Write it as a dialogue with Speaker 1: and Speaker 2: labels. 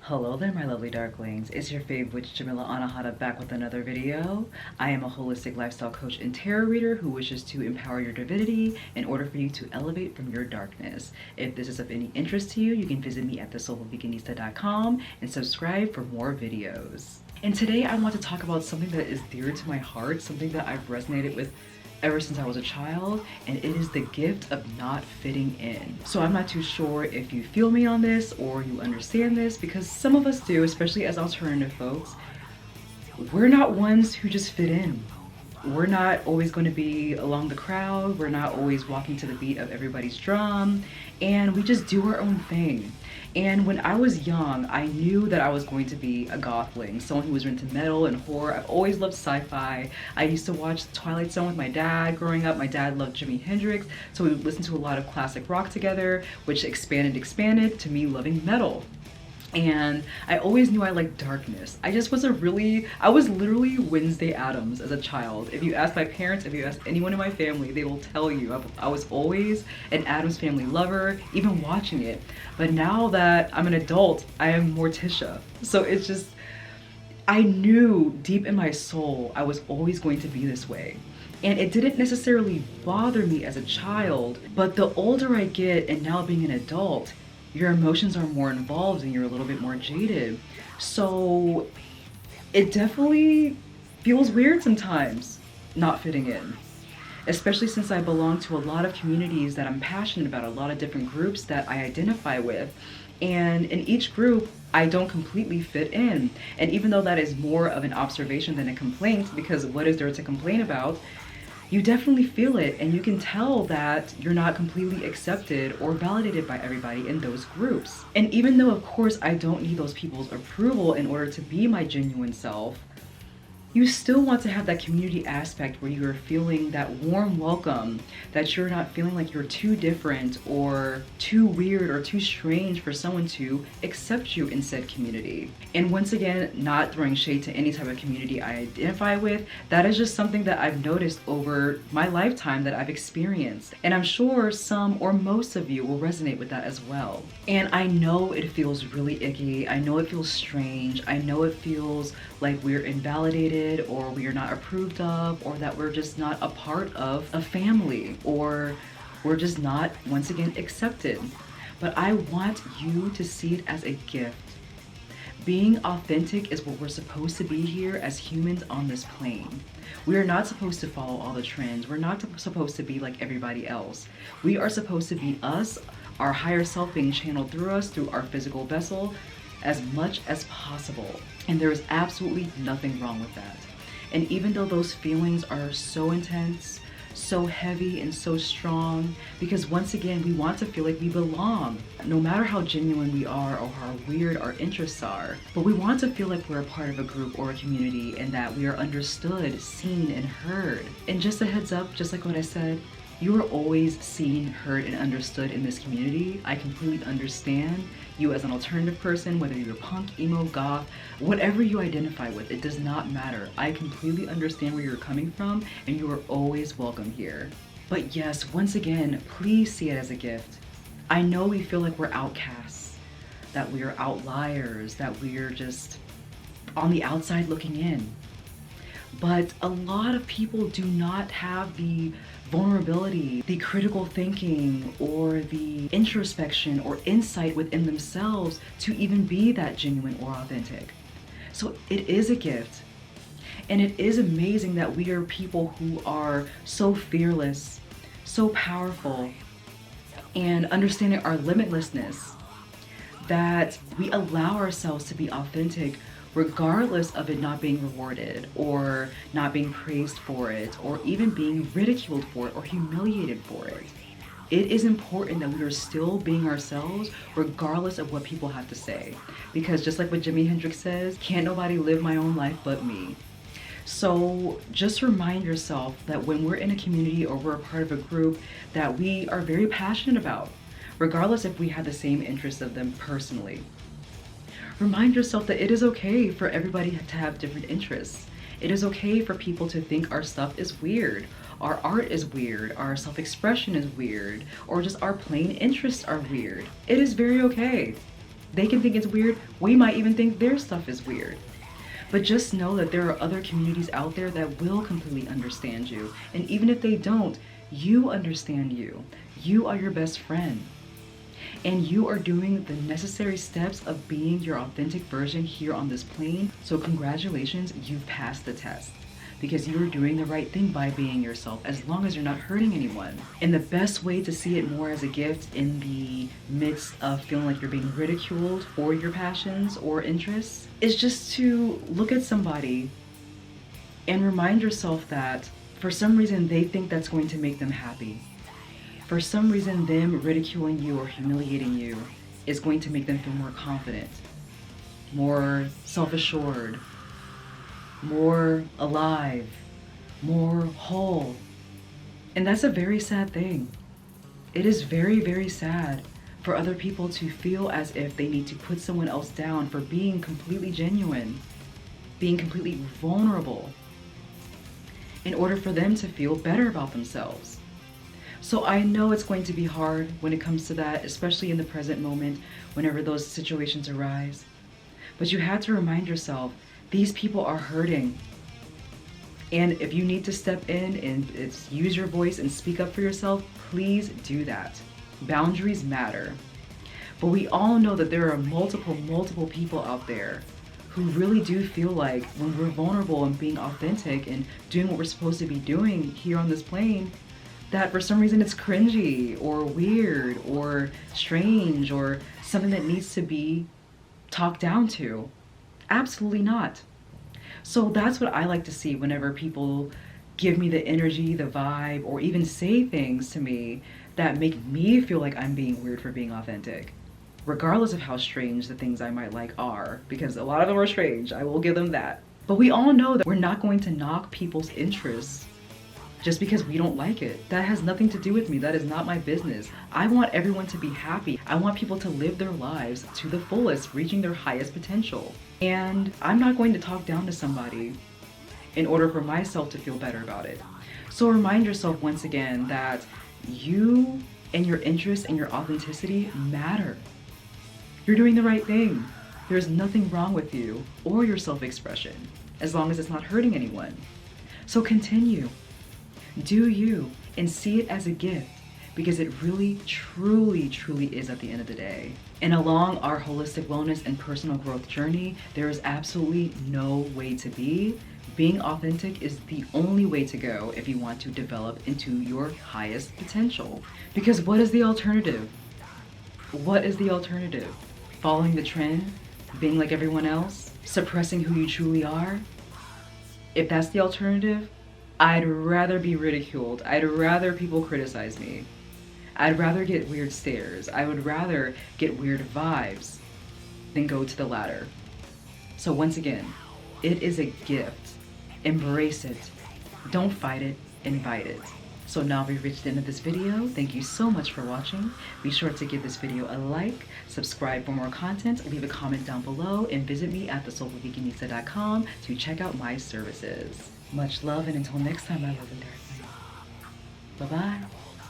Speaker 1: Hello there, my lovely darklings. It's your fave witch Jamila Anahata back with another video. I am a holistic lifestyle coach and tarot reader who wishes to empower your divinity in order for you to elevate from your darkness. If this is of any interest to you, you can visit me at thesoulfulveganista.com and subscribe for more videos. And today I want to talk about something that is dear to my heart, something that I've resonated with ever since I was a child, and it is the gift of not fitting in. So I'm not too sure if you feel me on this or you understand this, because some of us do, especially as alternative folks. We're not ones who just fit in. We're not always going to be along the crowd. We're not always walking to the beat of everybody's drum, and we just do our own thing. And when I was young, I knew that I was going to be a gothling, someone who was into metal and horror. I've always loved sci-fi. I used to watch Twilight Zone with my dad growing up. My dad loved Jimi Hendrix, so we would listen to a lot of classic rock together, which expanded to me loving metal. And I always knew I liked darkness. I was literally Wednesday Addams as a child. If you ask my parents, if you ask anyone in my family, they will tell you I was always an Addams Family lover, even watching it. But now that I'm an adult, I am Morticia. So it's just, I knew deep in my soul I was always going to be this way. And it didn't necessarily bother me as a child, but the older I get and now being an adult, your emotions are more involved and you're a little bit more jaded. So it definitely feels weird sometimes not fitting in, especially since I belong to a lot of communities that I'm passionate about, a lot of different groups that I identify with. And in each group, I don't completely fit in. And even though that is more of an observation than a complaint, because what is there to complain about? You definitely feel it, and you can tell that you're not completely accepted or validated by everybody in those groups. And even though, of course, I don't need those people's approval in order to be my genuine self, you still want to have that community aspect where you're feeling that warm welcome, that you're not feeling like you're too different or too weird or too strange for someone to accept you in said community. And once again, not throwing shade to any type of community I identify with, that is just something that I've noticed over my lifetime that I've experienced. And I'm sure some or most of you will resonate with that as well. And I know it feels really icky. I know it feels strange. I know it feels like we're invalidated, or we are not approved of, or that we're just not a part of a family, or we're just not, once again, accepted. But I want you to see it as a gift. Being authentic is what we're supposed to be here as humans on this plane. We are not supposed to follow all the trends. We're not supposed to be like everybody else. We are supposed to be us, our higher self being channeled through us, through our physical vessel, as much as possible. And there is absolutely nothing wrong with that. And even though those feelings are so intense, so heavy, and so strong, because once again, we want to feel like we belong, no matter how genuine we are or how weird our interests are, but we want to feel like we're a part of a group or a community and that we are understood, seen, and heard. And just a heads up, just like what I said, you are always seen, heard, and understood in this community. I completely understand you as an alternative person, whether you're punk, emo, goth, whatever you identify with, it does not matter. I completely understand where you're coming from, and you are always welcome here. But yes, once again, please see it as a gift. I know we feel like we're outcasts, that we are outliers, that we are just on the outside looking in. But a lot of people do not have the vulnerability, the critical thinking, or the introspection or insight within themselves to even be that genuine or authentic. So it is a gift. And it is amazing that we are people who are so fearless, so powerful, and understanding our limitlessness, that we allow ourselves to be authentic regardless of it not being rewarded or not being praised for it or even being ridiculed for it or humiliated for it. It is important that we are still being ourselves regardless of what people have to say. Because just like what Jimi Hendrix says, can't nobody live my own life but me. So just remind yourself that when we're in a community or we're a part of a group that we are very passionate about, regardless if we have the same interests of them personally. Remind yourself that it is okay for everybody to have different interests. It is okay for people to think our stuff is weird, our art is weird, our self-expression is weird, or just our plain interests are weird. It is very okay. They can think it's weird. We might even think their stuff is weird. But just know that there are other communities out there that will completely understand you. And even if they don't, you understand you. You are your best friend. And you are doing the necessary steps of being your authentic version here on this plane. So congratulations, you've passed the test. Because you're doing the right thing by being yourself, as long as you're not hurting anyone. And the best way to see it more as a gift in the midst of feeling like you're being ridiculed for your passions or interests is just to look at somebody and remind yourself that for some reason they think that's going to make them happy. For some reason them ridiculing you or humiliating you is going to make them feel more confident, more self-assured, more alive, more whole. And that's a very sad thing. It is very, very sad for other people to feel as if they need to put someone else down for being completely genuine, being completely vulnerable, in order for them to feel better about themselves. So I know it's going to be hard when it comes to that, especially in the present moment, whenever those situations arise. But you have to remind yourself, these people are hurting. And if you need to step in and use your voice and speak up for yourself, please do that. Boundaries matter. But we all know that there are multiple people out there who really do feel like when we're vulnerable and being authentic and doing what we're supposed to be doing here on this plane, that for some reason it's cringy or weird or strange or something that needs to be talked down to. Absolutely not. So that's what I like to see whenever people give me the energy, the vibe, or even say things to me that make me feel like I'm being weird for being authentic. Regardless of how strange the things I might like are, because a lot of them are strange, I will give them that. But we all know that we're not going to knock people's interests just because we don't like it. That has nothing to do with me. That is not my business. I want everyone to be happy. I want people to live their lives to the fullest, reaching their highest potential. And I'm not going to talk down to somebody in order for myself to feel better about it. So remind yourself once again that you and your interests and your authenticity matter. You're doing the right thing. There's nothing wrong with you or your self-expression, as long as it's not hurting anyone. So continue. Do you, and see it as a gift, because it really, truly is at the end of the day. And along our holistic wellness and personal growth journey, there is absolutely no way to be. Being authentic is the only way to go if you want to develop into your highest potential. Because what is the alternative? What is the alternative? Following the trend? Being like everyone else? Suppressing who you truly are? If that's the alternative, I'd rather be ridiculed. I'd rather people criticize me. I'd rather get weird stares. I would rather get weird vibes than go to the latter. So once again, it is a gift. Embrace it. Don't fight it, invite it. So now we've reached the end of this video. Thank you so much for watching. Be sure to give this video a like, subscribe for more content, leave a comment down below, and visit me at thesoulfulveganista.com to check out my services. Much love, and until next time, my love and dark. Bye-bye.